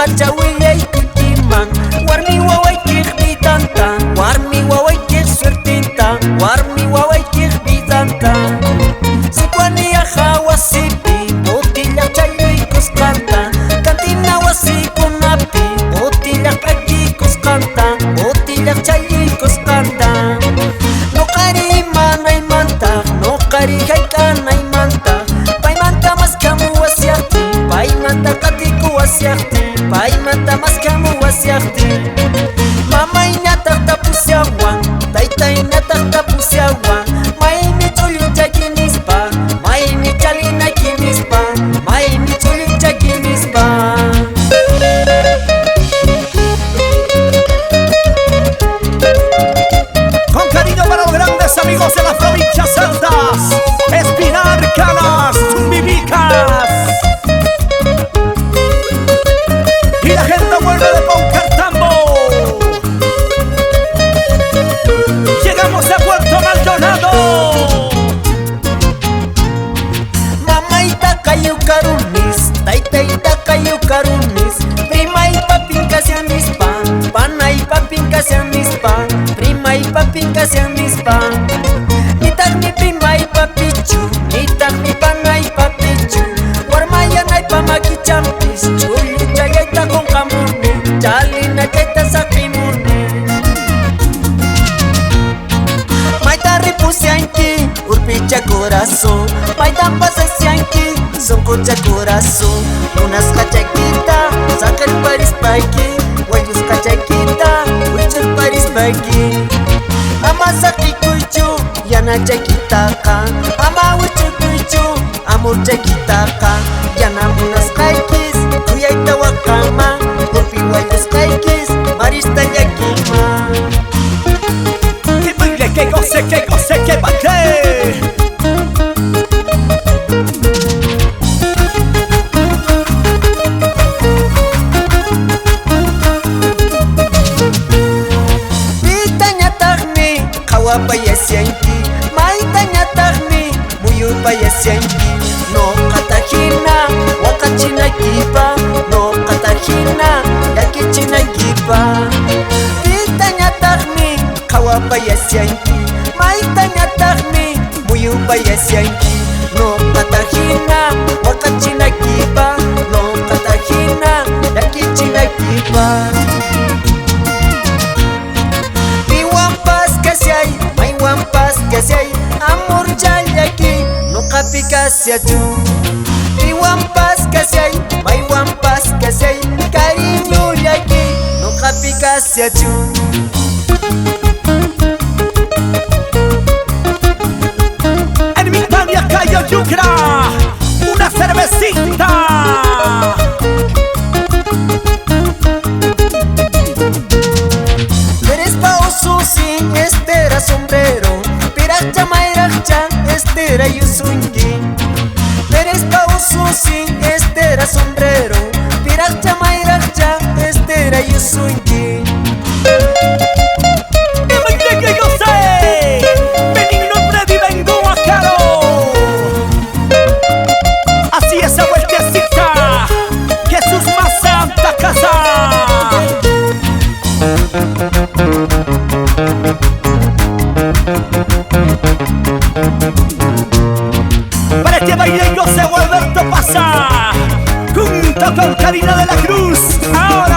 qachawillay kutiman. Warmi wawaykiq vidanta, warmi wawaykiq suertinta, warmi wawaykiq vidanta. Sikuaniyaqa wasipi utilla chayuykusqanta, kantina wasikunapi utilla q'akikusqanta, utilla chayuykusqanta. Nuqari imanaymantaq, nuqari hayk'anaymanta, paymanta maskamu wasyaqti, paymanta qatiku wasyaqti, paymanta maskamu wasyaqti. Mamayñataq tapusyawan, taytayñataq tapusyawan, maymi chulluchaki nispa, maymi chalinaki nispa, maymi chulluchaki nispa. Con cariño para los grandes amigos de las provincias celtas, Espinar, Canas, Tumbimicas. Y la gente vuelve de Poncartambo. Llegamos a Puerto Maldonado. Mamaita kayukarunis, taytayta kayukarunis, prima y papin kasianispa, pana y papin kasianispa, prima y papin kasianispa. Nitak mi prima y papichu, nitak mi pana y papichu, warmaya y pamakichampis, chulita yaita con kamuni, chalina yaita sakimuni. Maita ripusianki, urpicha corazón, maita pasasianki, son cocha corazón. Unas cachaquita, saca el paris paiki, huellos cachaquita, huellos paris paiki. Ama saki kuchu, yana chaquitaca, ama huchu kuchu, amor chaquitaca, yana unas kaikis, kuyaita wakama, urpi huellos kaikis, marista yakima. Que baile, que goce, que baile. Pitanyatagni, kawapayasyanki, maitanyatagni, muyupayasyanki. No katahina, wakachinakipa, no katahina, yakichinakipa. Pitanyatagni, kawapayasyanki, maitanyatagni, muyupayasyanki. No katahina, wakachinakipa, no katahina, yakichinakipa. Wampas que hay amor yaki, no capicasia tú. Y wampas que hay, may wampas que hay cariño yaki, no capicasia tú. En mi Italia Cayo Yucra, una cervecita. Eres pauso sin estera sombrero, piracha mairacha estera yusungi. Eres pauso sin estera sombrero, piracha mairacha estera yusungi. Que baile, que goce. Benigno Freddy vengo a caro. Así esa vueltecita, Jesús más santa casa. Para este baile se Alberto pasa junto con Karina de la Cruz. Ahora